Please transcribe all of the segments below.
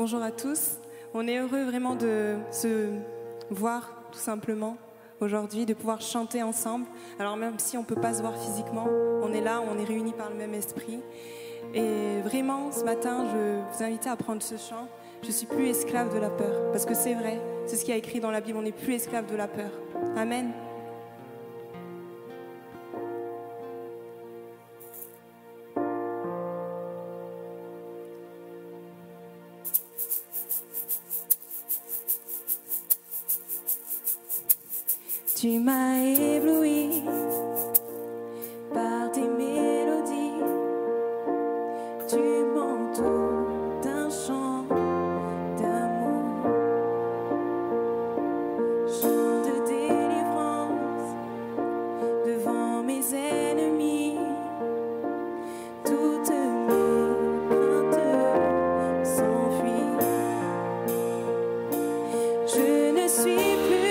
Bonjour à tous. On est heureux vraiment de se voir tout simplement aujourd'hui, de pouvoir chanter ensemble. Alors même si on ne peut pas se voir physiquement, on est là, on est réunis par le même esprit. Et vraiment, ce matin, je vous invite à prendre ce chant. Je suis plus esclave de la peur. Parce que c'est vrai, c'est ce qui a écrit dans la Bible, on n'est plus esclave de la peur. Amen. Tu m'as ébloui par tes mélodies, tu m'entoures d'un chant d'amour, chant de délivrance devant mes ennemis. Toutes mes craintes s'enfuient. Je ne suis plus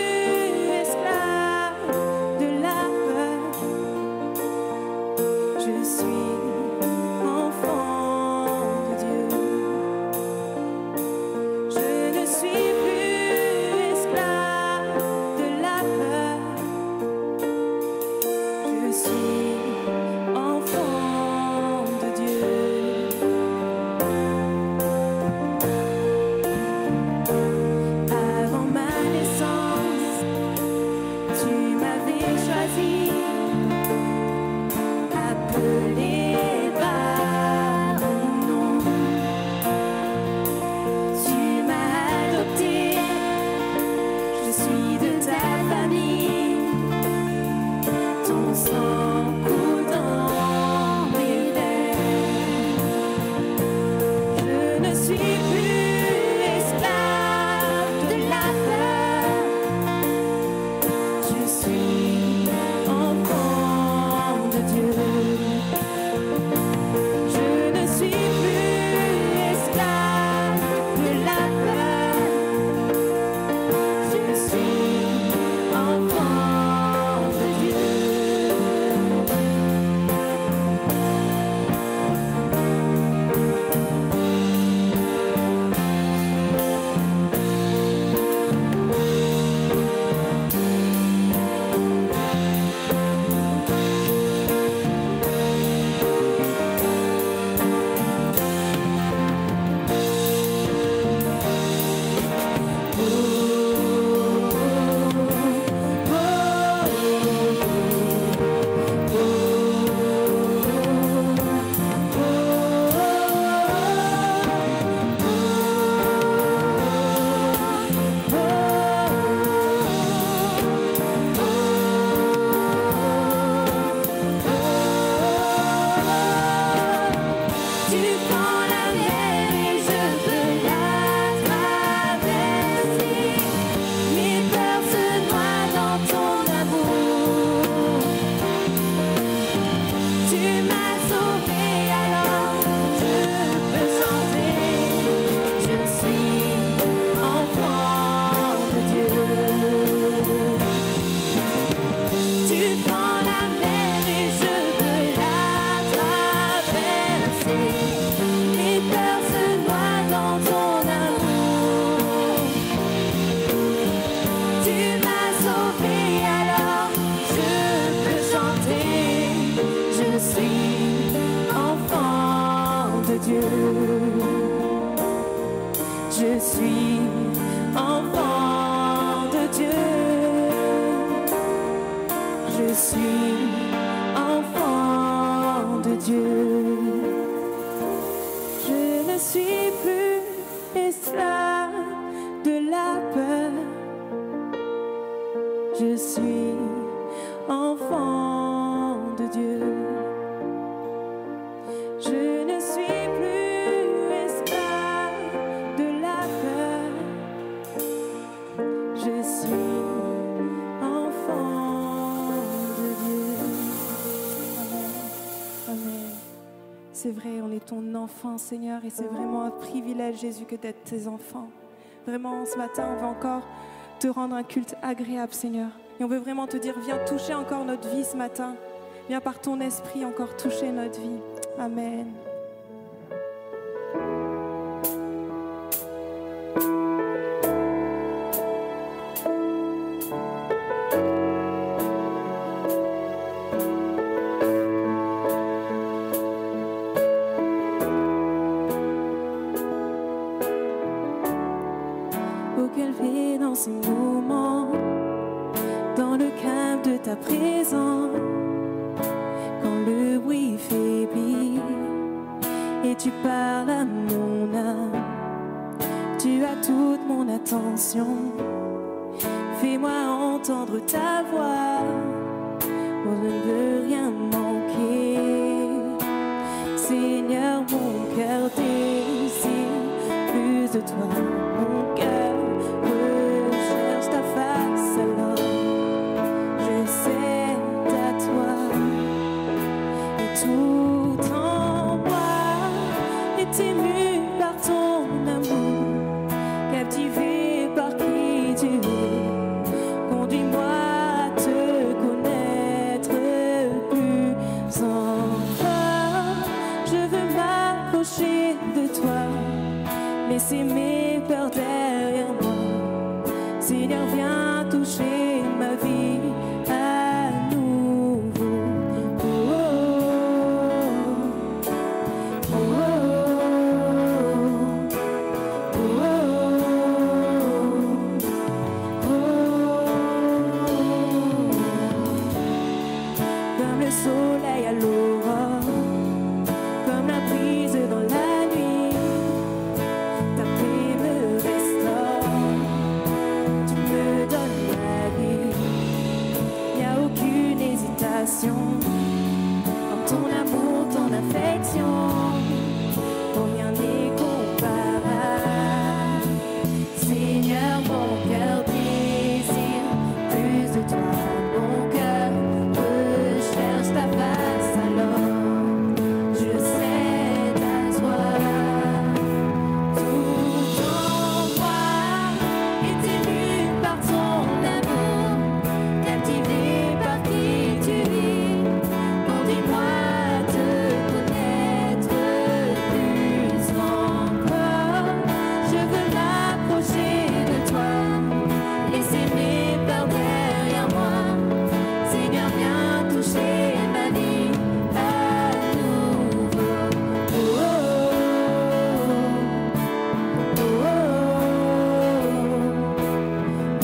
C'est vrai, on est ton enfant, Seigneur, et c'est vraiment un privilège, Jésus, que d'être tes enfants. Vraiment, ce matin, on veut encore te rendre un culte agréable, Seigneur. Et on veut vraiment te dire, viens toucher encore notre vie ce matin. Viens par ton esprit encore toucher notre vie. Amen. présent. Quand le bruit faiblit et tu parles à mon âme, tu as toute mon attention. Fais-moi entendre ta voix, oh, je ne veux rien manquer. Seigneur, mon cœur désire plus de toi. Mon cœur recherche ta face, alors je cède à toi. Et tout en moi est ému par ton amour, captivé par qui tu es. Conduis-moi à te connaître plus encore. Je veux m'approcher de toi, laisser mes peurs derrière moi. Seigneur, viens toucher ma vie à nouveau. Oh, oh, oh, oh, oh. Comme le soleil à l'aurore, comme la brise dans la nuit, ta paix me restaure, tu me donnes la vie. Il n'y a aucune hésitation dans ton amour, ton affection, pour rien n'est comparable. Seigneur, mon cœur désire plus de toi, mon cœur recherche ta face, alors je cède à toi. Tout en moi est ému par ton amour, captivé par qui tu es. Conduis-moi à te connaître plus encore. Je veux m'approcher de toi, laisser mes peurs derrière moi. Seigneur, viens toucher ma vie à nouveau. Oh, oh, oh,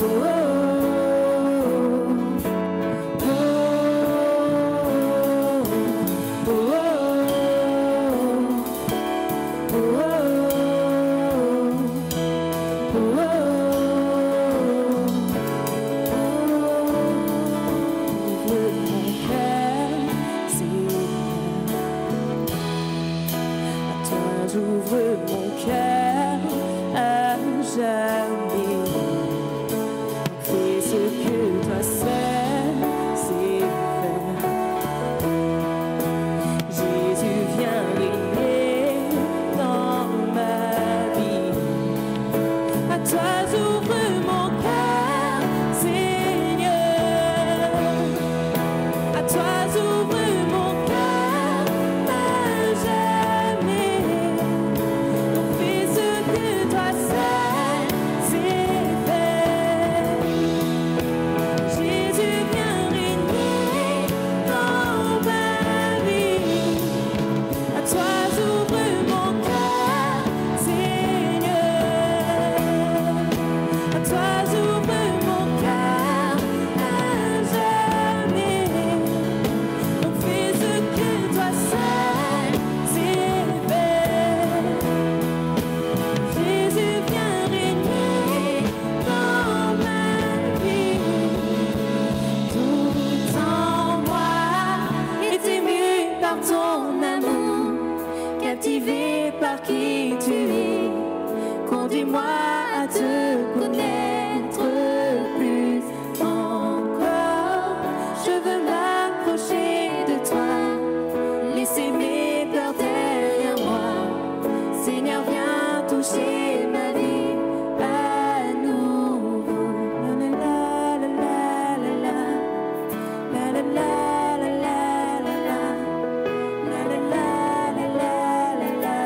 oh, j'ouvre mon cœur à jamais. Fais ce que toi seul sais faire. Jésus, viens régner dans ma vie. À toi j'ouvre mon cœur, Seigneur. À toi j'ouvre mon cœur à jamais. Fais ce que toi seul sais faire. Jésus, viens régner dans ma vie. À toi j'ouvre mon cœur, Seigneur. À toi j'ouvre mon cœur à jamais. Donc fais ce que toi seul sais faire. Jésus, viens régner dans ma vie. Tout en moi est ému par ton amour, captivé par qui tu es. Conduis-moi à te connaître plus encore. Je veux m'approcher de toi, laisser mes peurs derrière moi. Seigneur, viens toucher ma vie à nouveau. La la la la la la. La la la la la la la. La la la la la la la.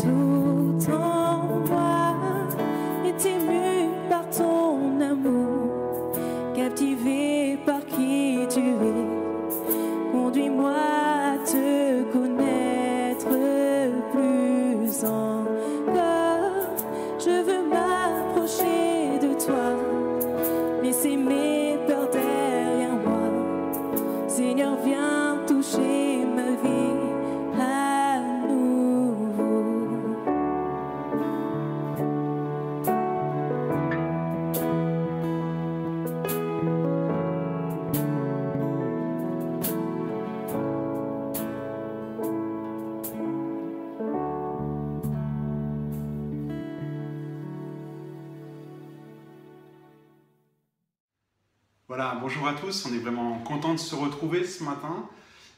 Tout en moi est ému par ton amour, captivé par qui tu es. Conduis-moi à te connaître plus encore. Je veux m'approcher de toi, laisser mes Voilà, bonjour à tous, on est vraiment content de se retrouver ce matin.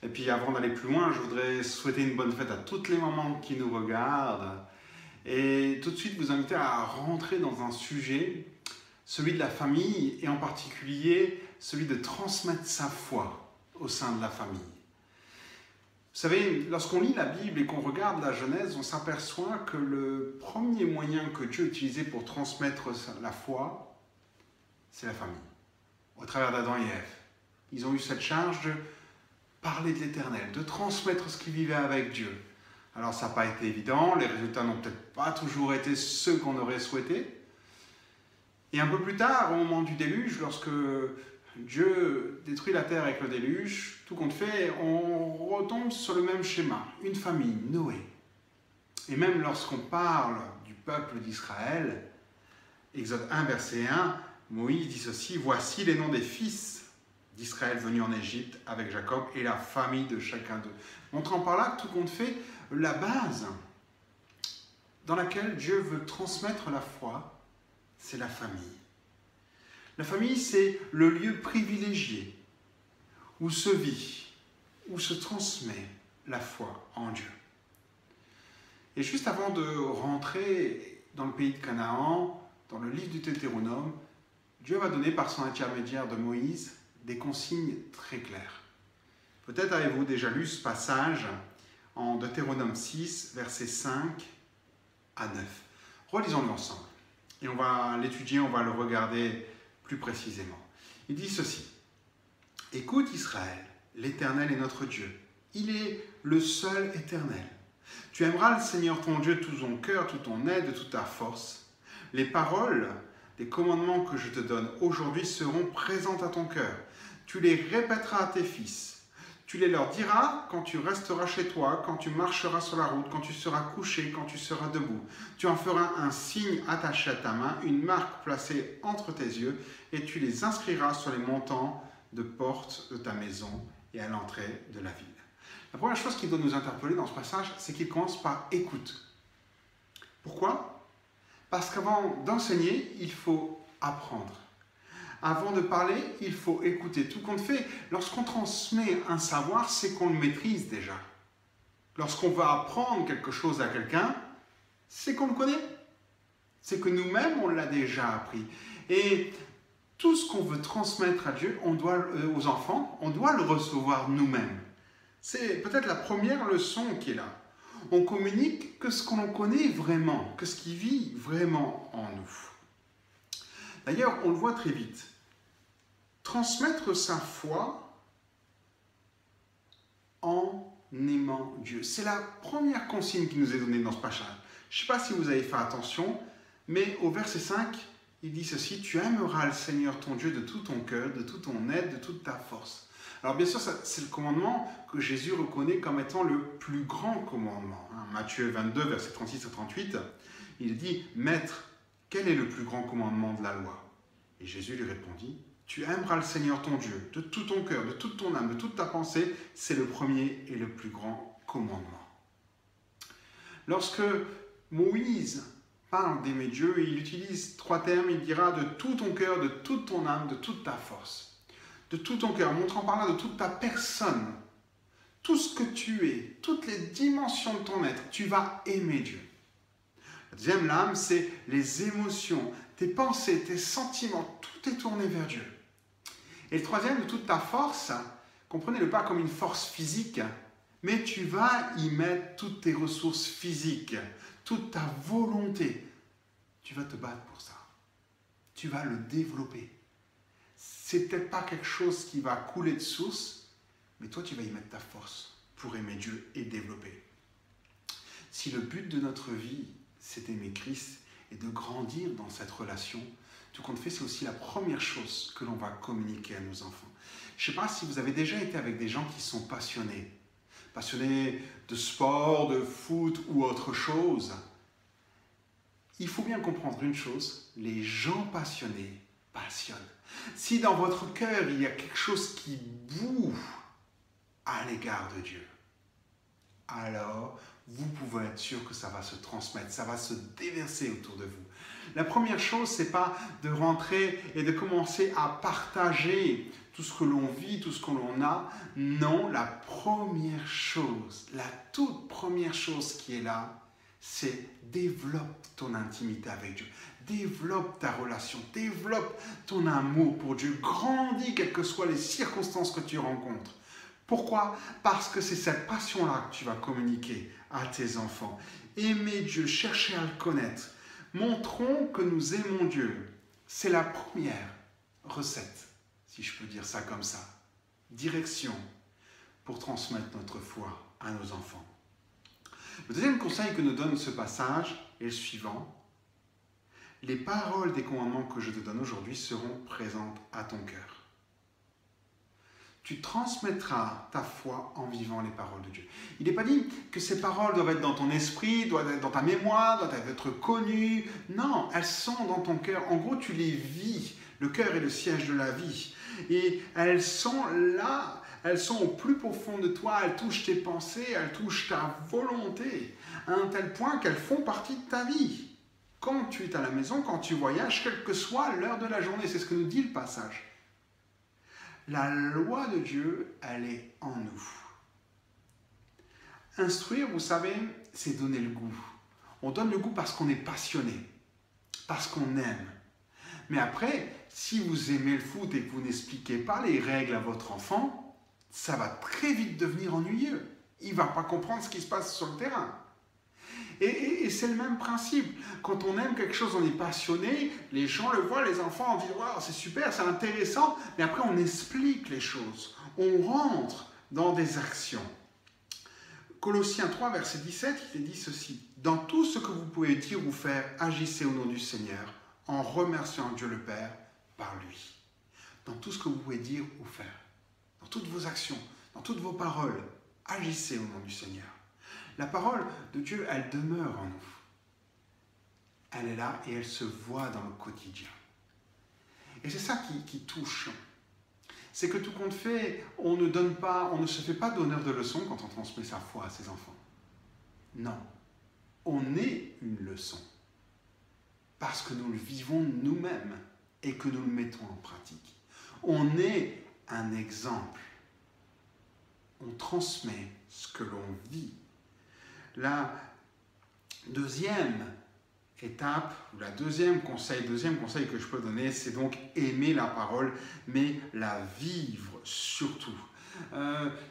Et puis avant d'aller plus loin, je voudrais souhaiter une bonne fête à toutes les mamans qui nous regardent. Et tout de suite vous inviter à rentrer dans un sujet, celui de la famille, et en particulier celui de transmettre sa foi au sein de la famille. Vous savez, lorsqu'on lit la Bible et qu'on regarde la Genèse, on s'aperçoit que le premier moyen que Dieu utilisait pour transmettre la foi, c'est la famille. Au travers d'Adam et Ève. Ils ont eu cette charge de parler de l'Éternel, de transmettre ce qu'ils vivaient avec Dieu. Alors ça n'a pas été évident, les résultats n'ont peut-être pas toujours été ceux qu'on aurait souhaité. Et un peu plus tard, au moment du déluge, lorsque Dieu détruit la terre avec le déluge, tout compte fait, on retombe sur le même schéma, une famille, Noé. Et même lorsqu'on parle du peuple d'Israël, Exode 1, verset 1, Moïse dit ceci, « Voici les noms des fils d'Israël venus en Égypte avec Jacob et la famille de chacun d'eux. » Montrant par là que tout compte fait, la base dans laquelle Dieu veut transmettre la foi, c'est la famille. La famille, c'est le lieu privilégié où se vit, où se transmet la foi en Dieu. Et juste avant de rentrer dans le pays de Canaan, dans le livre du Deutéronome, Dieu va donner par son intermédiaire de Moïse des consignes très claires. Peut-être avez-vous déjà lu ce passage en Deutéronome 6, versets 5 à 9. Relisons-le ensemble. Et on va l'étudier, on va le regarder plus précisément. Il dit ceci. « Écoute Israël, l'Éternel est notre Dieu. Il est le seul éternel. Tu aimeras le Seigneur ton Dieu de tout ton cœur, toute ton aide, de toute ta force. Les paroles des commandements que je te donne aujourd'hui seront présentes à ton cœur. Tu les répéteras à tes fils. Tu les leur diras quand tu resteras chez toi, quand tu marcheras sur la route, quand tu seras couché, quand tu seras debout. Tu en feras un signe attaché à ta main, une marque placée entre tes yeux, et tu les inscriras sur les montants de porte de ta maison et à l'entrée de la ville. » La première chose qui doit nous interpeller dans ce passage, c'est qu'il commence par « écoute ». Pourquoi ? Parce qu'avant d'enseigner, il faut apprendre. Avant de parler, il faut écouter. Tout compte fait, lorsqu'on transmet un savoir, c'est qu'on le maîtrise déjà. Lorsqu'on va apprendre quelque chose à quelqu'un, c'est qu'on le connaît. C'est que nous-mêmes, on l'a déjà appris. Et tout ce qu'on veut transmettre à Dieu, aux enfants, on doit le recevoir nous-mêmes. C'est peut-être la première leçon qui est là. On communique que ce qu'on connaît vraiment, que ce qui vit vraiment en nous. D'ailleurs, on le voit très vite. Transmettre sa foi en aimant Dieu. C'est la première consigne qui nous est donnée dans ce passage. Je ne sais pas si vous avez fait attention, mais au verset 5, il dit ceci, « Tu aimeras le Seigneur ton Dieu de tout ton cœur, de toute ton aide, de toute ta force. » Alors bien sûr, c'est le commandement que Jésus reconnaît comme étant le plus grand commandement. Matthieu 22, versets 36 à 38, il dit « Maître, quel est le plus grand commandement de la loi ?» Et Jésus lui répondit « Tu aimeras le Seigneur ton Dieu de tout ton cœur, de toute ton âme, de toute ta pensée. C'est le premier et le plus grand commandement. » Lorsque Moïse parle d'aimer Dieu, il utilise trois termes. Il dira « de tout ton cœur, de toute ton âme, de toute ta force. » De tout ton cœur, montrant par là de toute ta personne, tout ce que tu es, toutes les dimensions de ton être, tu vas aimer Dieu. La deuxième lame, c'est les émotions, tes pensées, tes sentiments, tout est tourné vers Dieu. Et le troisième, de toute ta force, comprenez-le pas comme une force physique, mais tu vas y mettre toutes tes ressources physiques, toute ta volonté. Tu vas te battre pour ça. Tu vas le développer. C'est peut-être pas quelque chose qui va couler de source, mais toi, tu vas y mettre ta force pour aimer Dieu et développer. Si le but de notre vie, c'est d'aimer Christ et de grandir dans cette relation, tout compte fait, c'est aussi la première chose que l'on va communiquer à nos enfants. Je ne sais pas si vous avez déjà été avec des gens qui sont passionnés de sport, de foot ou autre chose. Il faut bien comprendre une chose, les gens passionnés passionnent. Si dans votre cœur, il y a quelque chose qui boue à l'égard de Dieu, alors vous pouvez être sûr que ça va se transmettre, ça va se déverser autour de vous. La première chose, c'est pas de rentrer et de commencer à partager tout ce que l'on vit, tout ce que l'on a. Non, la première chose, la toute première chose qui est là, c'est développe ton intimité avec Dieu. Développe ta relation, développe ton amour pour Dieu. Grandis quelles que soient les circonstances que tu rencontres. Pourquoi? Parce que c'est cette passion-là que tu vas communiquer à tes enfants. Aimer Dieu, chercher à le connaître. Montrons que nous aimons Dieu. C'est la première recette, si je peux dire ça comme ça. Direction pour transmettre notre foi à nos enfants. Le deuxième conseil que nous donne ce passage est le suivant. Les paroles des commandements que je te donne aujourd'hui seront présentes à ton cœur. Tu transmettras ta foi en vivant les paroles de Dieu. Il n'est pas dit que ces paroles doivent être dans ton esprit, doivent être dans ta mémoire, doivent être connues. Non, elles sont dans ton cœur. En gros, tu les vis. Le cœur est le siège de la vie. Et elles sont là, elles sont au plus profond de toi, elles touchent tes pensées, elles touchent ta volonté, à un tel point qu'elles font partie de ta vie. Quand tu es à la maison, quand tu voyages, quelle que soit l'heure de la journée, c'est ce que nous dit le passage. La loi de Dieu, elle est en nous. Instruire, vous savez, c'est donner le goût. On donne le goût parce qu'on est passionné, parce qu'on aime. Mais après, si vous aimez le foot et que vous n'expliquez pas les règles à votre enfant, ça va très vite devenir ennuyeux. Il ne va pas comprendre ce qui se passe sur le terrain. Et c'est le même principe. Quand on aime quelque chose, on est passionné, les gens le voient, les enfants, on dit wow, c'est super, c'est intéressant, mais après on explique les choses, on rentre dans des actions. Colossiens 3, verset 17, il est dit ceci. Dans tout ce que vous pouvez dire ou faire, agissez au nom du Seigneur, en remerciant Dieu le Père par lui. Dans tout ce que vous pouvez dire ou faire, dans toutes vos actions, dans toutes vos paroles, agissez au nom du Seigneur. La parole de Dieu, elle demeure en nous. Elle est là et elle se voit dans le quotidien. Et c'est ça qui touche. C'est que tout compte fait, on ne se fait pas d'honneur de leçon quand on transmet sa foi à ses enfants. Non, on est une leçon. Parce que nous le vivons nous-mêmes et que nous le mettons en pratique. On est un exemple. On transmet ce que l'on vit. La deuxième étape, ou la deuxième conseil que je peux donner, c'est donc aimer la parole, mais la vivre surtout.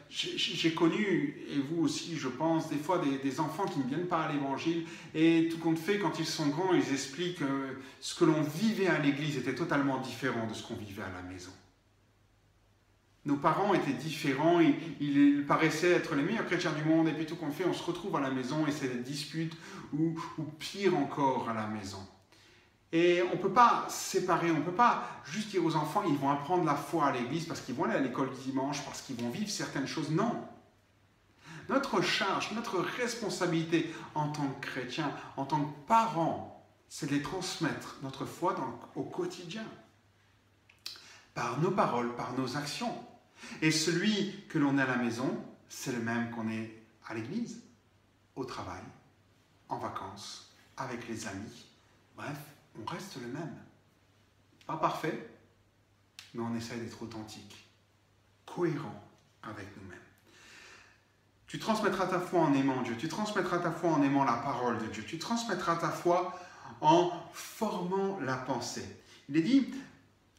J'ai connu, et vous aussi je pense, des fois des enfants qui ne viennent pas à l'évangile, et tout compte fait, quand ils sont grands, ils expliquent que ce que l'on vivait à l'église était totalement différent de ce qu'on vivait à la maison. Nos parents étaient différents, ils paraissaient être les meilleurs chrétiens du monde, et puis tout compte fait, on se retrouve à la maison et c'est des disputes, ou pire encore à la maison. Et on ne peut pas séparer, on ne peut pas juste dire aux enfants, ils vont apprendre la foi à l'église parce qu'ils vont aller à l'école du dimanche, parce qu'ils vont vivre certaines choses. Non. Notre charge, notre responsabilité en tant que chrétien, en tant que parent, c'est de les transmettre notre foi au quotidien. Par nos paroles, par nos actions. Et celui que l'on est à la maison, c'est le même qu'on est à l'église, au travail, en vacances, avec les amis. Bref, on reste le même. Pas parfait, mais on essaie d'être authentique, cohérent avec nous-mêmes. Tu transmettras ta foi en aimant Dieu, tu transmettras ta foi en aimant la parole de Dieu, tu transmettras ta foi en formant la pensée. Il est dit,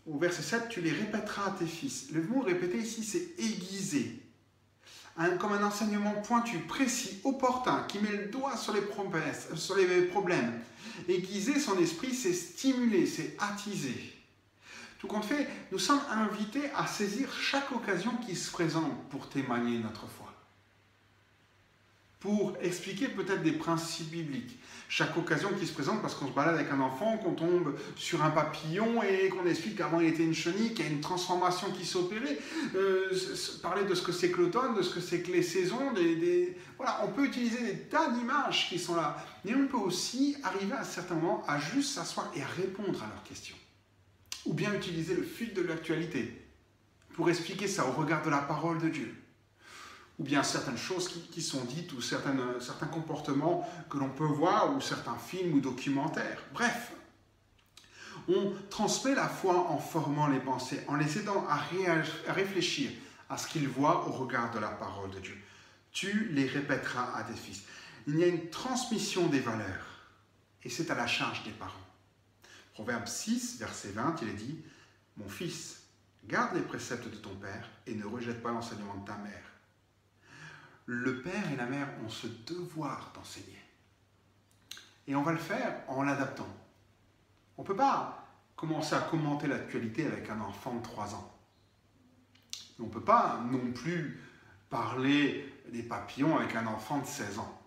au verset 7, tu les répéteras à tes fils. Le mot répéter ici, c'est aiguiser. Comme un enseignement pointu, précis, opportun, qui met le doigt sur les problèmes. Aiguiser son esprit, c'est stimuler, c'est attiser. Tout compte fait, nous sommes invités à saisir chaque occasion qui se présente pour témoigner notre foi. Pour expliquer peut-être des principes bibliques. Chaque occasion qui se présente parce qu'on se balade avec un enfant, qu'on tombe sur un papillon et qu'on explique qu'avant il était une chenille, qu'il y a une transformation qui s'est opérée. Parler de ce que c'est que l'automne, de ce que c'est que les saisons. Voilà, on peut utiliser des tas d'images qui sont là. Mais on peut aussi arriver à un certain moment à juste s'asseoir et à répondre à leurs questions. Ou bien utiliser le fil de l'actualité pour expliquer ça au regard de la parole de Dieu. ou bien certaines choses qui sont dites, ou certains comportements que l'on peut voir, ou certains films ou documentaires. Bref, on transmet la foi en formant les pensées, en les aidant à réfléchir à ce qu'ils voient au regard de la parole de Dieu. Tu les répéteras à tes fils. Il y a une transmission des valeurs, et c'est à la charge des parents. Proverbe 6, verset 20, il est dit « Mon fils, garde les préceptes de ton père et ne rejette pas l'enseignement de ta mère. » Le père et la mère ont ce devoir d'enseigner. Et on va le faire en l'adaptant. On ne peut pas commencer à commenter l'actualité avec un enfant de 3 ans. On ne peut pas non plus parler des papillons avec un enfant de 16 ans.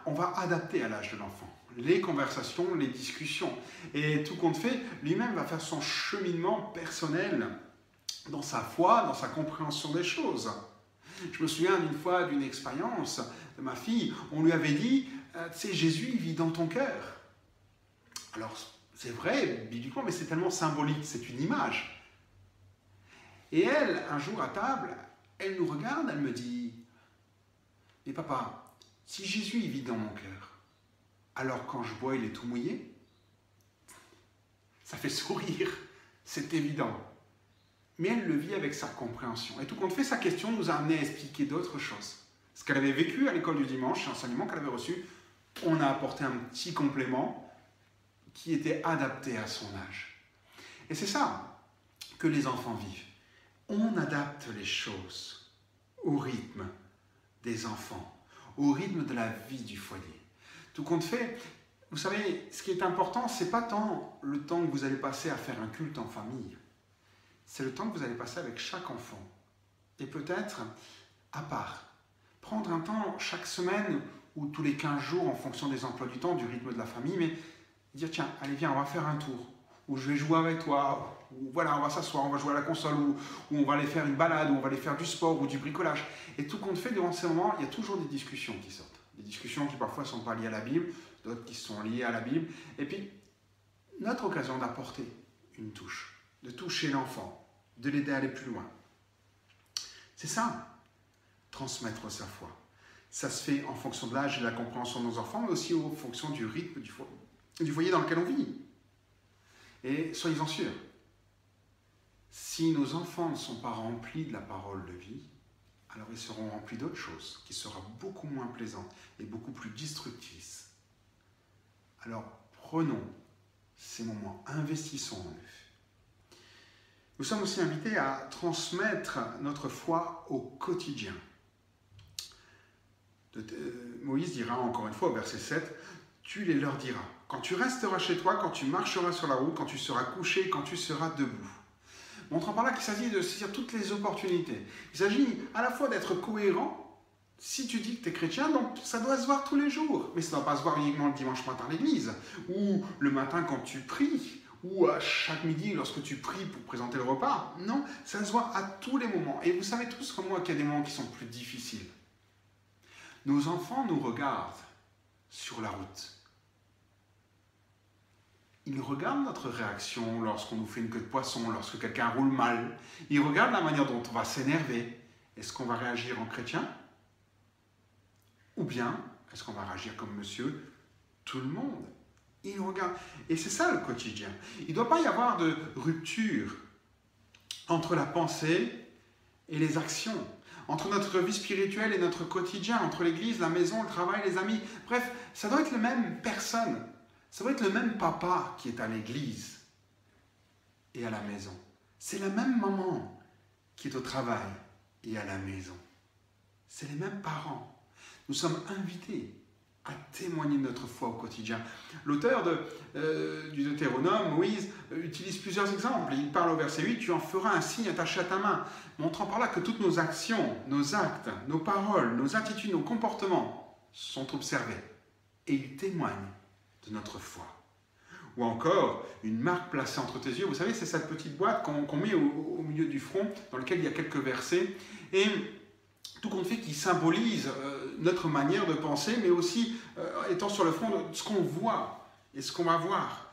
On va adapter à l'âge de l'enfant les conversations, les discussions. Et tout compte fait, lui-même va faire son cheminement personnel dans sa foi, dans sa compréhension des choses. Je me souviens d'une fois d'une expérience de ma fille. On lui avait dit, tu sais, Jésus, il vit dans ton cœur. Alors, c'est vrai, bibliquement, mais c'est tellement symbolique, c'est une image. Et elle, un jour à table, elle nous regarde, elle me dit, mais papa, si Jésus, il vit dans mon cœur, alors quand je bois, il est tout mouillé? Ça fait sourire, c'est évident. Mais elle le vit avec sa compréhension. Et tout compte fait, sa question nous a amené à expliquer d'autres choses. Ce qu'elle avait vécu à l'école du dimanche, l'enseignement qu'elle avait reçu, on a apporté un petit complément qui était adapté à son âge. Et c'est ça que les enfants vivent. On adapte les choses au rythme des enfants, au rythme de la vie du foyer. Tout compte fait, vous savez, ce qui est important, ce n'est pas tant le temps que vous allez passer à faire un culte en famille, c'est le temps que vous allez passer avec chaque enfant. Et peut-être à part. Prendre un temps chaque semaine ou tous les 15 jours en fonction des emplois du temps, du rythme de la famille, mais dire tiens, allez viens, on va faire un tour, ou je vais jouer avec toi, ou voilà, on va s'asseoir, on va jouer à la console, ou on va aller faire une balade, ou on va aller faire du sport ou du bricolage. Et tout compte fait, durant ces moments, il y a toujours des discussions qui sortent. Des discussions qui parfois ne sont pas liées à la Bible, d'autres qui sont liées à la Bible. Et puis, notre occasion d'apporter une touche, de toucher l'enfant, de l'aider à aller plus loin. C'est ça, transmettre sa foi. Ça se fait en fonction de l'âge et de la compréhension de nos enfants, mais aussi en fonction du rythme du foyer dans lequel on vit. Et soyez-en sûrs, si nos enfants ne sont pas remplis de la parole de vie, alors ils seront remplis d'autres choses, qui seront beaucoup moins plaisantes et beaucoup plus destructrices. Alors prenons ces moments, investissons en eux. Nous sommes aussi invités à transmettre notre foi au quotidien. Moïse dira encore une fois au verset 7, « Tu les leur diras, quand tu resteras chez toi, quand tu marcheras sur la route, quand tu seras couché, quand tu seras debout. » Montrant par là qu'il s'agit de saisir toutes les opportunités. Il s'agit à la fois d'être cohérent. Si tu dis que tu es chrétien, donc ça doit se voir tous les jours. Mais ça ne doit pas se voir uniquement le dimanche matin à l'église, ou le matin quand tu pries, ou à chaque midi lorsque tu pries pour présenter le repas. Non, ça se voit à tous les moments. Et vous savez tous comme moi qu'il y a des moments qui sont plus difficiles. Nos enfants nous regardent sur la route. Ils regardent notre réaction lorsqu'on nous fait une queue de poisson, lorsque quelqu'un roule mal. Ils regardent la manière dont on va s'énerver. Est-ce qu'on va réagir en chrétien? Ou bien, est-ce qu'on va réagir comme monsieur tout le monde? Ils regardent. Et c'est ça le quotidien. Il ne doit pas y avoir de rupture entre la pensée et les actions, entre notre vie spirituelle et notre quotidien, entre l'église, la maison, le travail, les amis. Bref, ça doit être la même personne. Ça doit être le même papa qui est à l'église et à la maison. C'est la même maman qui est au travail et à la maison. C'est les mêmes parents. Nous sommes invités à témoigner de notre foi au quotidien. L'auteur du Deutéronome, Moïse, utilise plusieurs exemples. Il parle au verset 8, « Tu en feras un signe attaché à ta main », montrant par là que toutes nos actions, nos actes, nos paroles, nos attitudes, nos comportements sont observés. Et il témoigne de notre foi. Ou encore, une marque placée entre tes yeux. Vous savez, c'est cette petite boîte qu'on met au milieu du front, dans laquelle il y a quelques versets. Et tout compte fait qui symbolise notre manière de penser, mais aussi étant sur le front de ce qu'on voit et ce qu'on va voir.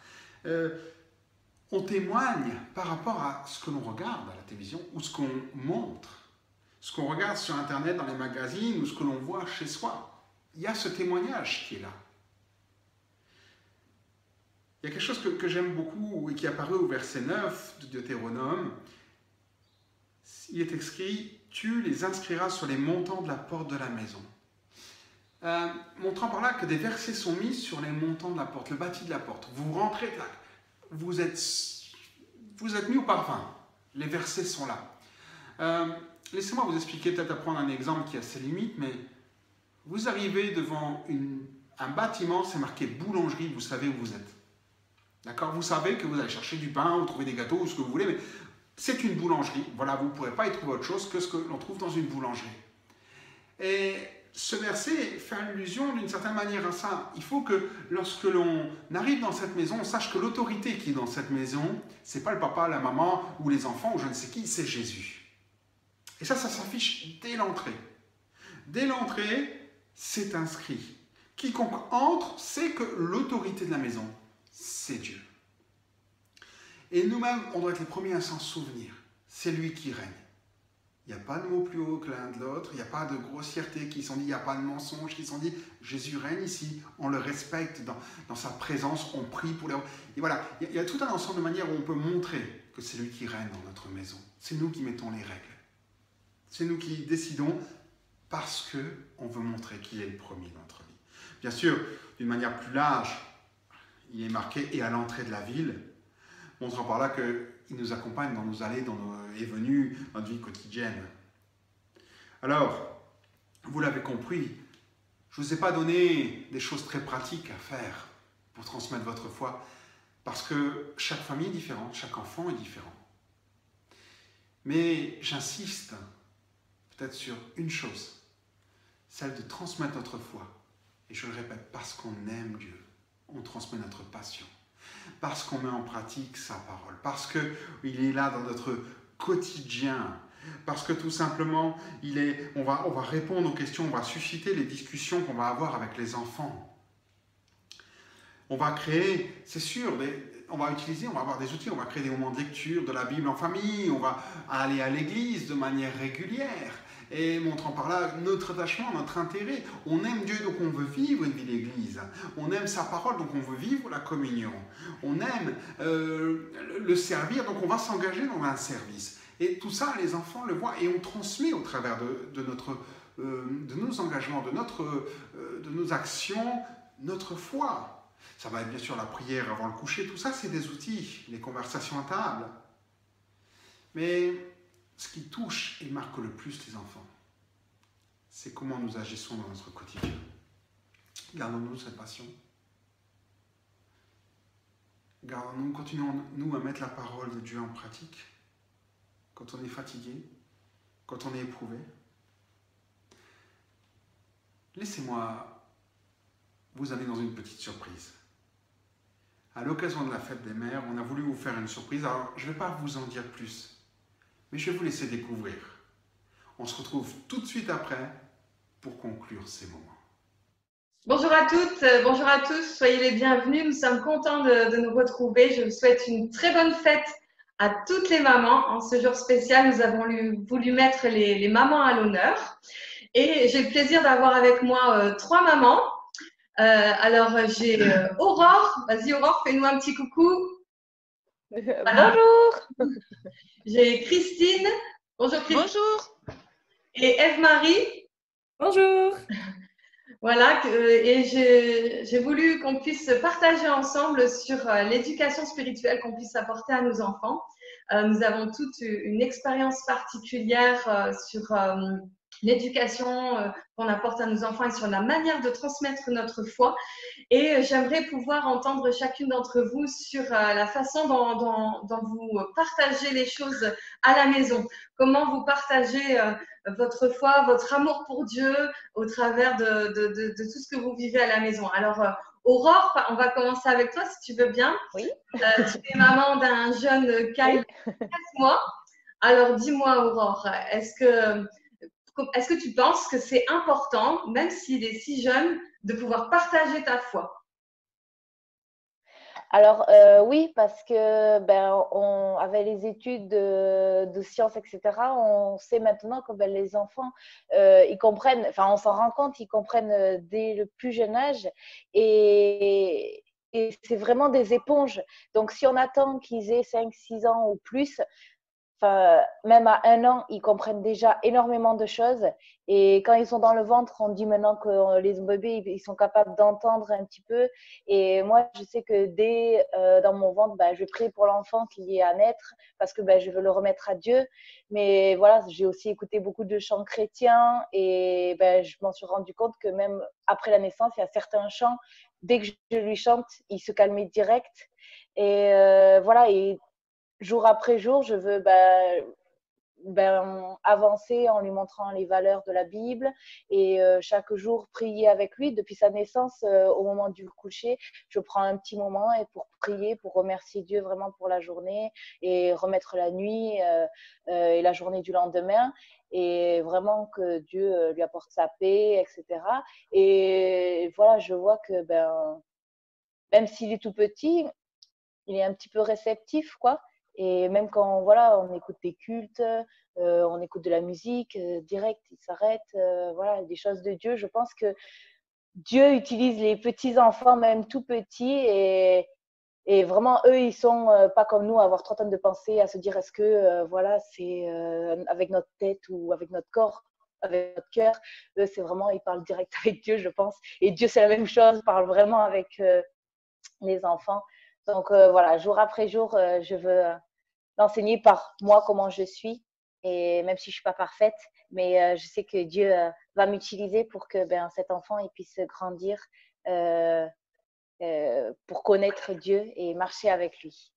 On témoigne par rapport à ce que l'on regarde à la télévision ou ce qu'on montre. ce qu'on regarde sur Internet, dans les magazines ou ce que l'on voit chez soi. Il y a ce témoignage qui est là. Il y a quelque chose que j'aime beaucoup et qui apparaît au verset 9 de Deutéronome. Il est écrit « Tu les inscriras sur les montants de la porte de la maison ». Montrant par là que des versets sont mis sur les montants de la porte, le bâti de la porte. Vous rentrez, tac, vous êtes mis au parfum. Les versets sont là. Laissez-moi vous expliquer, peut-être à prendre un exemple qui a ses limites, mais vous arrivez devant un bâtiment, c'est marqué boulangerie, vous savez où vous êtes. D'accord? Vous savez que vous allez chercher du pain ou trouver des gâteaux ou ce que vous voulez, mais c'est une boulangerie. Voilà, vous ne pourrez pas y trouver autre chose que ce que l'on trouve dans une boulangerie. Et ce verset fait allusion d'une certaine manière à ça. Il faut que lorsque l'on arrive dans cette maison, on sache que l'autorité qui est dans cette maison, ce n'est pas le papa, la maman ou les enfants ou je ne sais qui, c'est Jésus. Et ça s'affiche dès l'entrée. Dès l'entrée, c'est inscrit. Quiconque entre sait que l'autorité de la maison, c'est Dieu. Et nous-mêmes, on doit être les premiers à s'en souvenir. C'est lui qui règne. Il n'y a pas de mots plus haut que l'un de l'autre, il n'y a pas de grossièreté qui sont dit, il n'y a pas de mensonges qui sont dit. Jésus règne ici, on le respecte dans sa présence, on prie pour les... Et voilà, il y a tout un ensemble de manières où on peut montrer que c'est lui qui règne dans notre maison. C'est nous qui mettons les règles. C'est nous qui décidons parce qu'on veut montrer qu'il est le premier dans notre vie. Bien sûr, d'une manière plus large, il est marqué « et à l'entrée de la ville », montrant par là qu'il nous accompagne dans nos allées, dans nos et venues, dans notre vie quotidienne. Alors, vous l'avez compris, je ne vous ai pas donné des choses très pratiques à faire pour transmettre votre foi, parce que chaque famille est différente, chaque enfant est différent. Mais j'insiste peut-être sur une chose, celle de transmettre notre foi. Et je le répète, parce qu'on aime Dieu, on transmet notre passion. Parce qu'on met en pratique sa parole, parce qu'il est là dans notre quotidien, parce que tout simplement, on va répondre aux questions, on va susciter les discussions qu'on va avoir avec les enfants. On va créer, c'est sûr, on va avoir des outils, on va créer des moments de lecture de la Bible en famille, on va aller à l'église de manière régulière. Et montrant par là notre attachement, notre intérêt. On aime Dieu, donc on veut vivre une vie d'église. On aime sa parole, donc on veut vivre la communion. On aime le servir, donc on va s'engager dans un service. Et tout ça, les enfants le voient et on transmet au travers de nos engagements, de nos actions, notre foi. Ça va être bien sûr la prière avant le coucher, tout ça c'est des outils, les conversations à table. Mais ce qui touche et marque le plus les enfants, c'est comment nous agissons dans notre quotidien. Gardons-nous cette passion. Gardons-nous, continuons-nous à mettre la parole de Dieu en pratique quand on est fatigué, quand on est éprouvé. Laissez-moi vous amener dans une petite surprise. À l'occasion de la fête des mères, on a voulu vous faire une surprise. Alors, je ne vais pas vous en dire plus, mais je vais vous laisser découvrir. On se retrouve tout de suite après pour conclure ces moments. Bonjour à toutes, bonjour à tous, soyez les bienvenus. Nous sommes contents de nous retrouver. Je vous souhaite une très bonne fête à toutes les mamans. En ce jour spécial, nous avons voulu mettre les mamans à l'honneur. Et j'ai le plaisir d'avoir avec moi 3 mamans. Alors, j'ai Aurore. Vas-y Aurore, fais-nous un petit coucou. Voilà. Bonjour. J'ai Christine. Bonjour Christine. Bonjour. Et Ève-Marie. Bonjour. Voilà, et j'ai voulu qu'on puisse partager ensemble sur l'éducation spirituelle qu'on puisse apporter à nos enfants. Nous avons toute une expérience particulière sur l'éducation qu'on apporte à nos enfants et sur la manière de transmettre notre foi. Et j'aimerais pouvoir entendre chacune d'entre vous sur la façon dont vous partagez les choses à la maison. Comment vous partagez votre foi, votre amour pour Dieu au travers de tout ce que vous vivez à la maison. Alors, Aurore, on va commencer avec toi si tu veux bien. Oui. Tu es maman d'un jeune Kyle de 13 mois. Alors, dis-moi Aurore, est-ce que tu penses que c'est important, même s'il est si jeune, de pouvoir partager ta foi? Alors, oui, parce que avec les études de sciences, etc., on sait maintenant que les enfants, ils comprennent, enfin, on s'en rend compte, ils comprennent dès le plus jeune âge et, et c'est vraiment des éponges. Donc, si on attend qu'ils aient 5, 6 ans ou plus, enfin, même à 1 an, ils comprennent déjà énormément de choses. Et quand ils sont dans le ventre, on dit maintenant que les bébés, ils sont capables d'entendre un petit peu. Et moi, je sais que dès dans mon ventre, je prie pour l'enfant qui est à naître parce que je veux le remettre à Dieu. Mais voilà, j'ai aussi écouté beaucoup de chants chrétiens et je m'en suis rendu compte que même après la naissance, il y a certains chants, dès que je lui chante, il se calmait direct. Et voilà, et jour après jour, je veux avancer en lui montrant les valeurs de la Bible et chaque jour prier avec lui. Depuis sa naissance, au moment du coucher, je prends un petit moment et pour prier, pour remercier Dieu vraiment pour la journée et remettre la nuit et la journée du lendemain. Et vraiment que Dieu lui apporte sa paix, etc. Et voilà, je vois que même s'il est tout petit, il est un petit peu réceptif, quoi. Et même quand voilà, on écoute des cultes, on écoute de la musique, direct, il s'arrête. Voilà, des choses de Dieu. Je pense que Dieu utilise les petits enfants, même tout petits, et vraiment eux, ils sont pas comme nous à avoir 30 tonnes de pensée, à se dire est-ce que voilà, c'est avec notre tête ou avec notre corps. Avec notre cœur, eux, c'est vraiment, ils parlent direct avec Dieu, je pense. Et Dieu, c'est la même chose, parle vraiment avec les enfants. Donc voilà, jour après jour, je veux l'enseigner par moi, comment je suis. Et même si je ne suis pas parfaite, mais je sais que Dieu va m'utiliser pour que cet enfant il puisse grandir euh, pour connaître Dieu et marcher avec lui.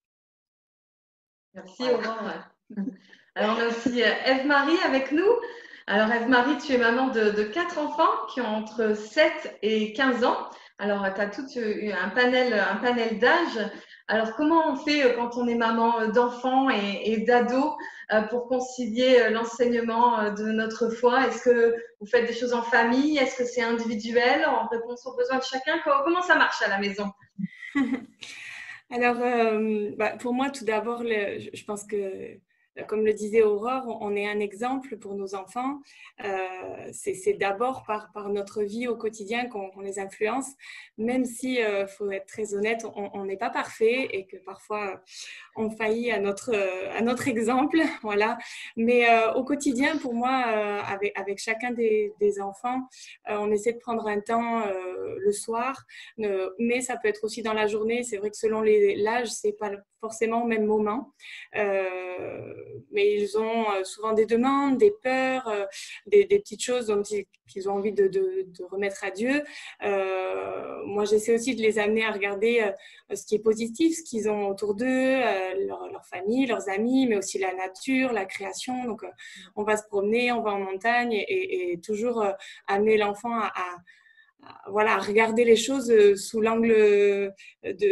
Merci Aurore. Alors on a aussi Eve-Marie avec nous. Alors Eve-Marie, tu es maman de 4 enfants qui ont entre 7 et 15 ans. Alors tu as tout un panel d'âge. Alors comment on fait quand on est maman d'enfants et d'ados pour concilier l'enseignement de notre foi? Est-ce que vous faites des choses en famille? Est-ce que c'est individuel en réponse aux besoins de chacun? Comment ça marche à la maison? Alors, pour moi, tout d'abord, je pense que, comme le disait Aurore, on est un exemple pour nos enfants. C'est d'abord par notre vie au quotidien qu'on les influence, même si, faut être très honnête, on n'est pas parfait et que parfois on faillit à notre exemple, voilà. Mais au quotidien, pour moi, avec chacun des enfants, on essaie de prendre un temps le soir, mais ça peut être aussi dans la journée. C'est vrai que selon l'âge, c'est pas forcément au même moment. Mais ils ont souvent des demandes, des peurs, des petites choses dont qu'ils ont envie de remettre à Dieu. Moi, j'essaie aussi de les amener à regarder ce qui est positif, ce qu'ils ont autour d'eux, leur famille, leurs amis, mais aussi la nature, la création. Donc, on va se promener, on va en montagne et toujours amener l'enfant voilà, regarder les choses sous l'angle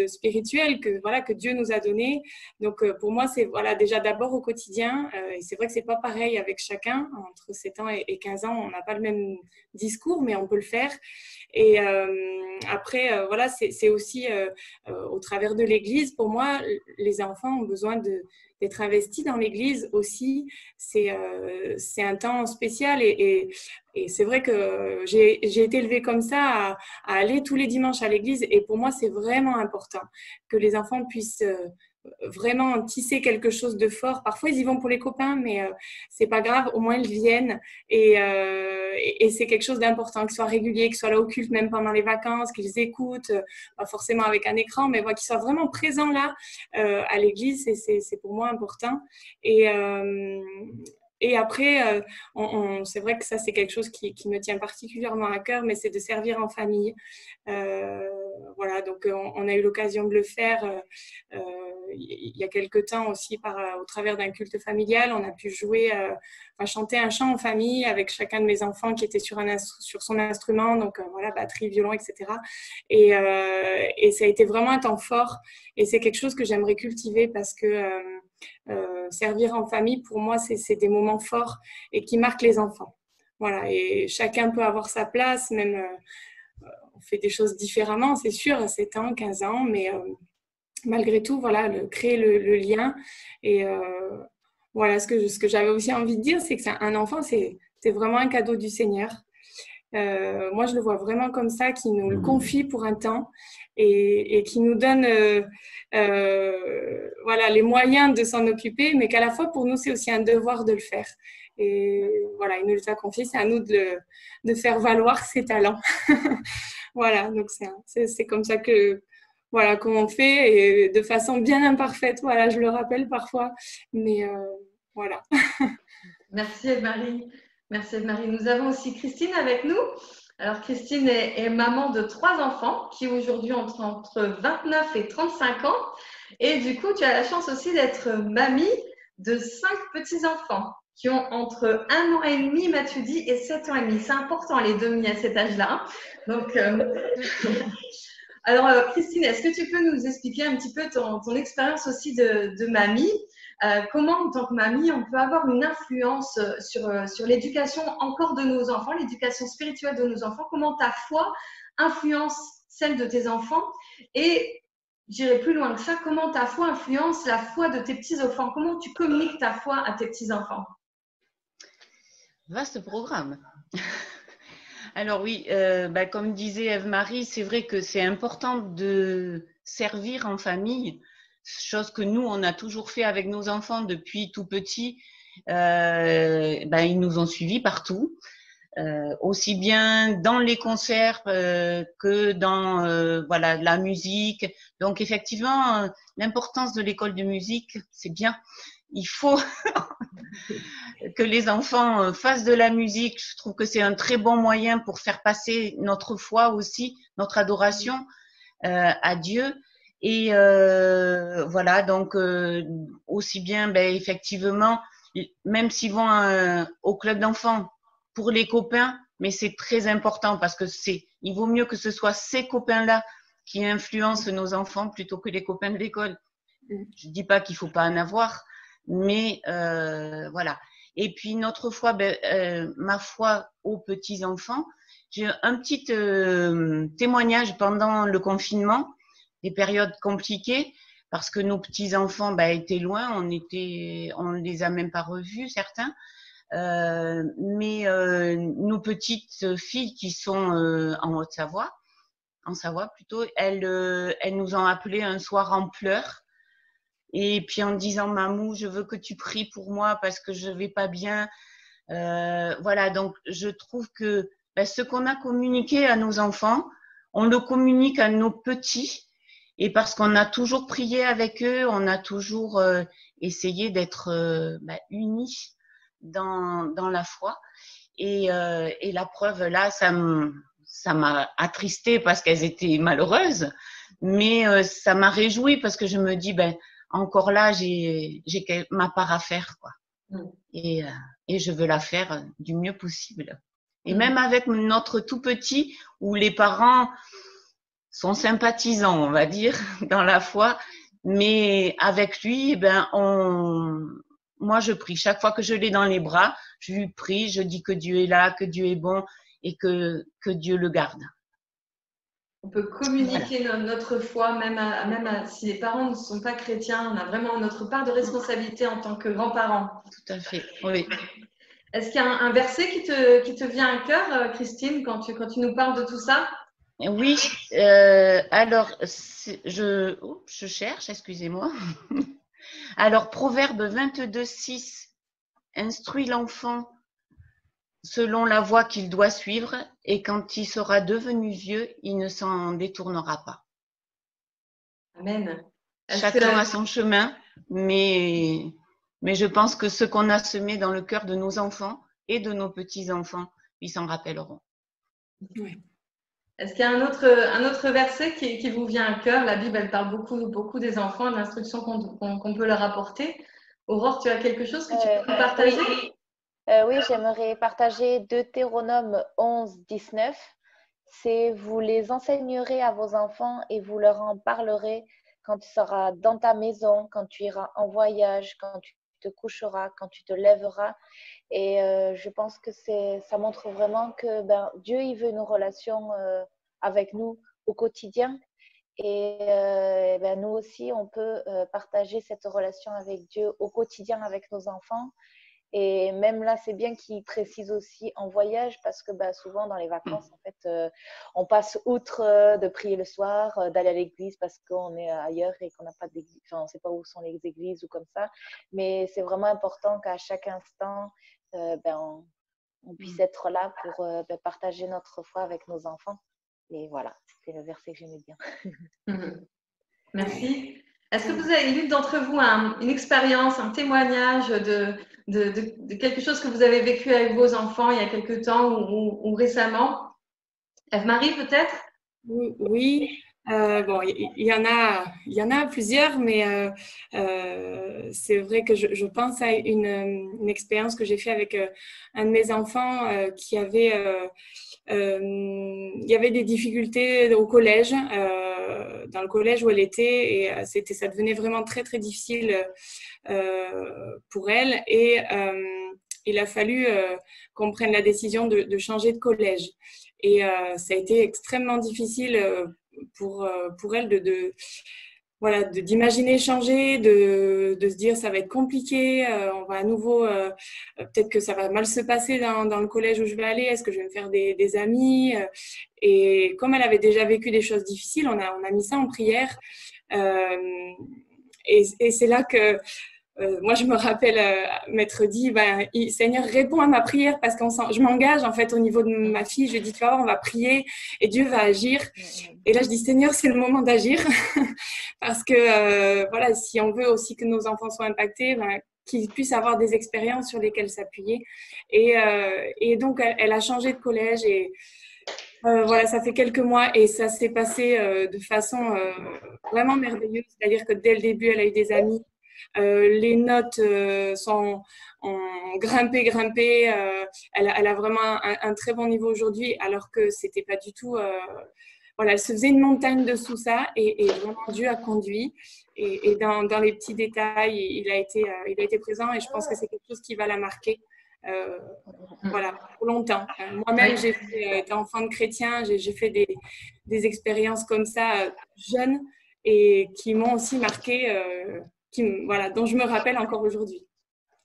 spirituel que Dieu nous a donné. Donc, pour moi, c'est voilà, déjà d'abord au quotidien. Et c'est vrai que ce n'est pas pareil avec chacun. Entre 7 ans et 15 ans, on n'a pas le même discours, mais on peut le faire. Et après, voilà, c'est aussi au travers de l'Église. Pour moi, les enfants ont besoin d'être investis dans l'Église aussi. C'est un temps spécial et c'est vrai que j'ai été élevée comme ça à aller tous les dimanches à l'église et pour moi c'est vraiment important que les enfants puissent vraiment tisser quelque chose de fort. Parfois ils y vont pour les copains mais c'est pas grave, au moins ils viennent et c'est quelque chose d'important, qu'ils soient réguliers, qu'ils soient là au culte même pendant les vacances, qu'ils écoutent, pas forcément avec un écran mais qu'ils soient vraiment présents là à l'église, c'est pour moi important. Et après, c'est vrai que ça, c'est quelque chose qui me tient particulièrement à cœur, mais c'est de servir en famille. Voilà, donc on a eu l'occasion de le faire il y a quelque temps aussi au travers d'un culte familial. On a pu chanter un chant en famille avec chacun de mes enfants qui était sur son instrument, donc voilà, batterie, violon, etc. Et ça a été vraiment un temps fort et c'est quelque chose que j'aimerais cultiver parce que servir en famille, pour moi, c'est des moments forts et qui marquent les enfants. Voilà, et chacun peut avoir sa place, même on fait des choses différemment, c'est sûr, à 7 ans, 15 ans, mais malgré tout, voilà, créer le lien. Et voilà, ce que j'avais aussi envie de dire, c'est que un enfant, c'est vraiment un cadeau du Seigneur. Moi, je le vois vraiment comme ça, qui nous le confie pour un temps et qui nous donne voilà, les moyens de s'en occuper, mais qu'à la fois, pour nous, c'est aussi un devoir de le faire. Et voilà, il nous les a confiés, c'est à nous de faire valoir ses talents. Voilà, donc c'est comme ça que voilà qu'on fait et de façon bien imparfaite. Voilà, je le rappelle parfois, mais voilà. Merci Eve-Marie. Merci Eve-Marie. Nous avons aussi Christine avec nous. Alors Christine est maman de 3 enfants qui aujourd'hui ont entre 29 et 35 ans. Et du coup, tu as la chance aussi d'être mamie de 5 petits-enfants qui ont entre 1 an et demi, m'as-tu dit, et 7 ans et demi. C'est important les demi à cet âge-là. Donc, alors Christine, est-ce que tu peux nous expliquer un petit peu ton expérience aussi de mamie? Comment, en tant que mamie, on peut avoir une influence sur l'éducation encore de nos enfants, l'éducation spirituelle de nos enfants? Comment ta foi influence celle de tes enfants? Et j'irai plus loin que ça, comment ta foi influence la foi de tes petits-enfants? Comment tu communiques ta foi à tes petits-enfants? Vaste programme. Alors oui, comme disait Eve-Marie, c'est vrai que c'est important de servir en famille, chose que nous, on a toujours fait avec nos enfants depuis tout petit. Ils nous ont suivis partout, aussi bien dans les concerts que dans la musique. Donc effectivement, l'importance de l'école de musique, c'est bien. Il faut que les enfants fassent de la musique. Je trouve que c'est un très bon moyen pour faire passer notre foi aussi, notre adoration à Dieu. Et voilà, donc aussi bien, effectivement, même s'ils vont au club d'enfants pour les copains, mais c'est très important parce que il vaut mieux que ce soit ces copains-là qui influencent nos enfants plutôt que les copains de l'école. Je dis pas qu'il faut pas en avoir, mais voilà. Et puis notre foi, ma foi aux petits enfants. J'ai un petit témoignage pendant le confinement, des périodes compliquées, parce que nos petits enfants étaient loin, on les a même pas revus certains. Mais nos petites filles qui sont en Haute-Savoie, en Savoie plutôt, elles nous ont appelés un soir en pleurs. Et puis en disant, Mamou, je veux que tu pries pour moi parce que je vais pas bien. Voilà, donc je trouve que ce qu'on a communiqué à nos enfants, on le communique à nos petits. Et parce qu'on a toujours prié avec eux, on a toujours essayé d'être unis dans la foi. Et la preuve, là, ça m'a attristée parce qu'elles étaient malheureuses. Mais ça m'a réjouie parce que je me dis, encore là, j'ai ma part à faire, quoi. Et je veux la faire du mieux possible. Et même avec notre tout petit, où les parents sont sympathisants, on va dire, dans la foi, mais avec lui, moi, je prie. Chaque fois que je l'ai dans les bras, je lui prie, je dis que Dieu est là, que Dieu est bon et que Dieu le garde. On peut communiquer notre foi, même si les parents ne sont pas chrétiens. On a vraiment notre part de responsabilité en tant que grands-parents. Tout à fait, oui. Est-ce qu'il y a un verset qui te vient à cœur, Christine, quand tu nous parles de tout ça? Oui, alors, je cherche, excusez-moi. Alors, Proverbe 22:6, instruis l'enfant selon la voie qu'il doit suivre, et quand il sera devenu vieux, il ne s'en détournera pas. Amen. Chacun a son chemin, mais je pense que ce qu'on a semé dans le cœur de nos enfants et de nos petits-enfants, ils s'en rappelleront. Oui. Est-ce qu'il y a un autre verset qui vous vient à cœur? La Bible, elle parle beaucoup des enfants, de l'instruction qu'on peut leur apporter. Aurore, tu as quelque chose que tu peux nous partager? Oui, j'aimerais partager Deutéronome 11:19. C'est: vous les enseignerez à vos enfants et vous leur en parlerez quand tu seras dans ta maison, quand tu iras en voyage, quand tu te coucheras, quand tu te lèveras. Et je pense que ça montre vraiment que Dieu, il veut une relation avec nous au quotidien. Et ben, nous aussi, on peut partager cette relation avec Dieu au quotidien avec nos enfants. Et même là, c'est bien qu'ils précisent aussi en voyage parce que bah, souvent dans les vacances, en fait, on passe outre de prier le soir, d'aller à l'église parce qu'on est ailleurs et qu'on n'a pas d'église, enfin, on ne sait pas où sont les églises ou comme ça. Mais c'est vraiment important qu'à chaque instant, ben, on puisse être là pour ben, partager notre foi avec nos enfants. Et voilà, c'était le verset que j'aimais bien. Merci. Est-ce que vous avez, l'une d'entre vous, une expérience, un témoignage de quelque chose que vous avez vécu avec vos enfants il y a quelque temps ou récemment? Eve-Marie, peut-être? Oui. Bon, il y en a plusieurs, mais c'est vrai que je pense à une expérience que j'ai fait avec un de mes enfants qui avait il y avait des difficultés au collège, dans le collège où elle était, et ça devenait vraiment très très difficile pour elle, et il a fallu qu'on prenne la décision de changer de collège. Et ça a été extrêmement difficile pour elle voilà, d'imaginer changer, de se dire ça va être compliqué, on va à nouveau, peut-être que ça va mal se passer dans le collège où je vais aller, est-ce que je vais me faire des amis et comme elle avait déjà vécu des choses difficiles, on a mis ça en prière. Et c'est là que moi, je me rappelle m'être dit, Seigneur, réponds à ma prière parce que je m'engage en fait au niveau de ma fille. Je lui dis, tu vas voir, on va prier et Dieu va agir. Et là, je dis, Seigneur, c'est le moment d'agir parce que voilà, si on veut aussi que nos enfants soient impactés, qu'ils puissent avoir des expériences sur lesquelles s'appuyer. Et donc, elle a changé de collège et voilà, ça fait quelques mois et ça s'est passé de façon vraiment merveilleuse. C'est-à-dire que dès le début, elle a eu des amis. Les notes ont grimpé. Elle a vraiment un très bon niveau aujourd'hui, alors que c'était pas du tout. Voilà, elle se faisait une montagne de tout ça, et vraiment Dieu a conduit. Et dans les petits détails, il a été présent, et je pense que c'est quelque chose qui va la marquer. Voilà, pour longtemps. Moi-même, j'ai été enfant de chrétien, j'ai fait des expériences comme ça jeunes et qui m'ont aussi marqué, voilà, dont je me rappelle encore aujourd'hui.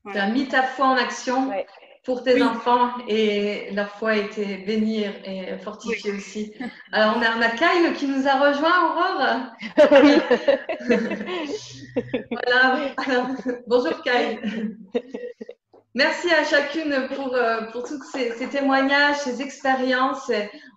Voilà. Tu as mis ta foi en action pour tes enfants et leur foi a été bénie et fortifiée aussi. Alors, on a Kyle qui nous a rejoint, Aurore. Voilà. Alors, bonjour Kyle. Merci à chacune pour tous ces témoignages, ces expériences.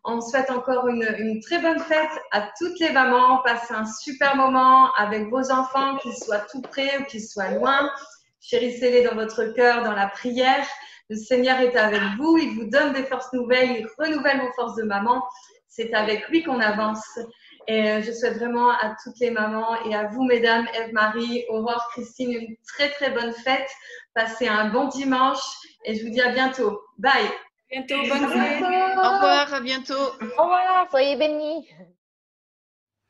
On souhaite encore une très bonne fête à toutes les mamans. Passez un super moment avec vos enfants, qu'ils soient tout près ou qu'ils soient loin. Chérissez-les dans votre cœur, dans la prière. Le Seigneur est avec vous. Il vous donne des forces nouvelles. Il renouvelle vos forces de maman. C'est avec lui qu'on avance. Et je souhaite vraiment à toutes les mamans et à vous, mesdames, Eve-Marie, Aurore, Christine, une très, très bonne fête. Passez un bon dimanche et je vous dis à bientôt. Bye. À bientôt, bonne fête. Au revoir, à bientôt. Au revoir, soyez bénis.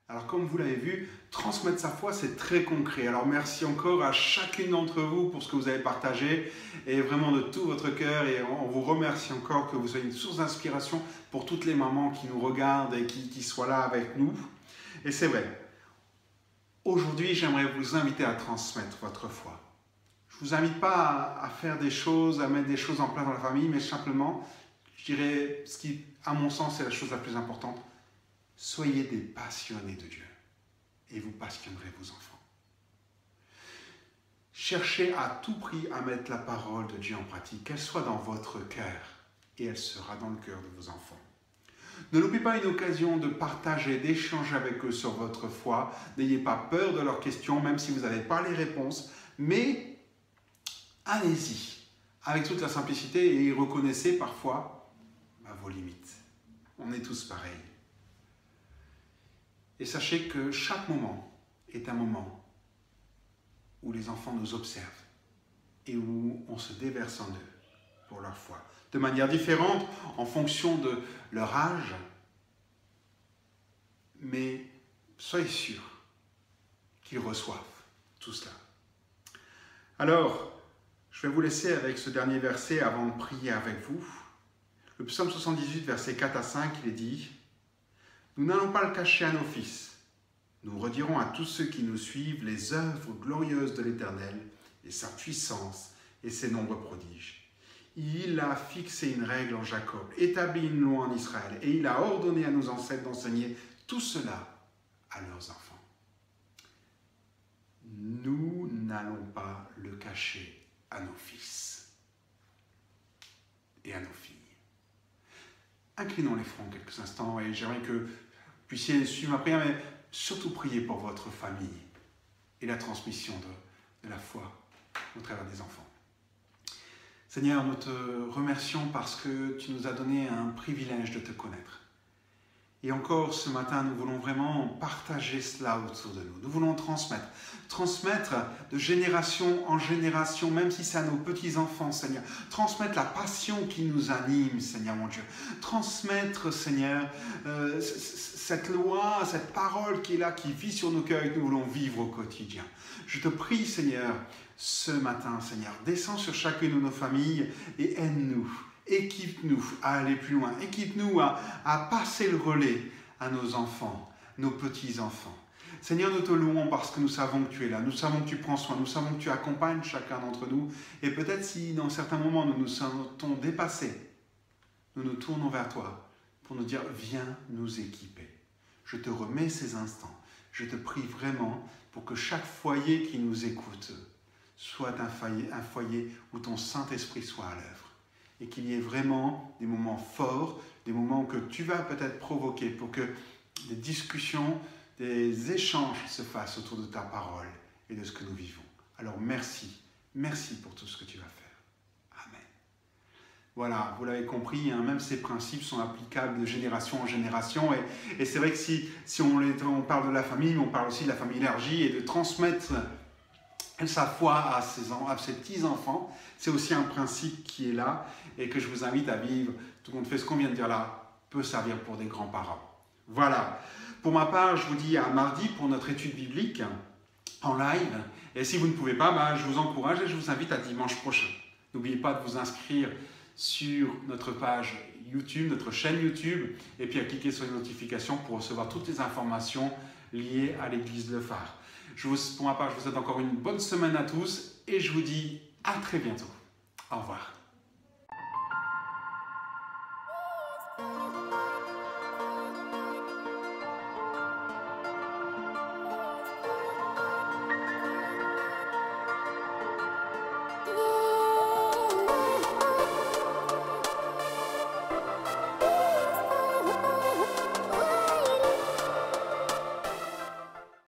Alors, comme vous l'avez vu, transmettre sa foi, c'est très concret. Alors, merci encore à chacune d'entre vous pour ce que vous avez partagé, et vraiment de tout votre cœur. Et on vous remercie encore que vous soyez une source d'inspiration pour toutes les mamans qui nous regardent et qui soient là avec nous. Et c'est vrai, aujourd'hui, j'aimerais vous inviter à transmettre votre foi. Je ne vous invite pas à faire des choses, à mettre des choses en place dans la famille, mais simplement, je dirais, ce qui, à mon sens, est la chose la plus importante. Soyez des passionnés de Dieu et vous passionnerez vos enfants. Cherchez à tout prix à mettre la parole de Dieu en pratique, qu'elle soit dans votre cœur et elle sera dans le cœur de vos enfants. Ne loupez pas une occasion de partager, d'échanger avec eux sur votre foi. N'ayez pas peur de leurs questions, même si vous n'avez pas les réponses, mais allez-y avec toute la simplicité et reconnaissez parfois vos limites. On est tous pareils. Et sachez que chaque moment est un moment où les enfants nous observent et où on se déverse en eux pour leur foi. De manière différente en fonction de leur âge, mais soyez sûrs qu'ils reçoivent tout cela. Alors, je vais vous laisser avec ce dernier verset avant de prier avec vous. Le psaume 78, versets 4 à 5, il est dit « Nous n'allons pas le cacher à nos fils, Nous redirons à tous ceux qui nous suivent les œuvres glorieuses de l'Éternel et sa puissance et ses nombreux prodiges. Il a fixé une règle en Jacob, établi une loi en Israël, et il a ordonné à nos ancêtres d'enseigner tout cela à leurs enfants. Nous n'allons pas le cacher à nos fils et à nos filles. Inclinons les fronts quelques instants et j'aimerais que vous puissiez suivre ma prière, mais surtout prier pour votre famille et la transmission de la foi au travers des enfants. Seigneur, nous te remercions parce que tu nous as donné un privilège de te connaître. Et encore ce matin, nous voulons vraiment partager cela autour de nous. Nous voulons transmettre de génération en génération, même si c'est à nos petits-enfants, Seigneur. Transmettre la passion qui nous anime, Seigneur mon Dieu. Transmettre, Seigneur, cette loi, cette parole qui est là, qui vit sur nos cœurs et que nous voulons vivre au quotidien. Je te prie, Seigneur, ce matin, Seigneur, descends sur chacune de nos familles et aide-nous. Équipe-nous à aller plus loin, équipe-nous à passer le relais à nos enfants, nos petits-enfants. Seigneur, nous te louons parce que nous savons que tu es là, nous savons que tu prends soin, nous savons que tu accompagnes chacun d'entre nous. Et peut-être si dans certains moments nous nous sentons dépassés, nous nous tournons vers toi pour nous dire, viens nous équiper. Je te remets ces instants. Je te prie vraiment pour que chaque foyer qui nous écoute soit un foyer où ton Saint-Esprit soit à l'œuvre. Et qu'il y ait vraiment des moments forts, des moments que tu vas peut-être provoquer pour que des discussions, des échanges se fassent autour de ta parole et de ce que nous vivons. Alors merci, merci pour tout ce que tu vas faire. Amen. Voilà, vous l'avez compris, hein, même ces principes sont applicables de génération en génération. Et c'est vrai que si on parle de la famille, mais on parle aussi de la famille élargie et de transmettre sa foi à ses petits-enfants, c'est aussi un principe qui est là et que je vous invite à vivre. Tout le monde fait ce qu'on vient de dire là, peut servir pour des grands-parents. Voilà. Pour ma part, je vous dis à mardi pour notre étude biblique en live. Et si vous ne pouvez pas, je vous encourage et je vous invite à dimanche prochain. N'oubliez pas de vous inscrire sur notre page YouTube, notre chaîne YouTube, et puis à cliquer sur les notifications pour recevoir toutes les informations liées à l'église Le Phare. Pour ma part, je vous souhaite encore une bonne semaine à tous et je vous dis à très bientôt. Au revoir.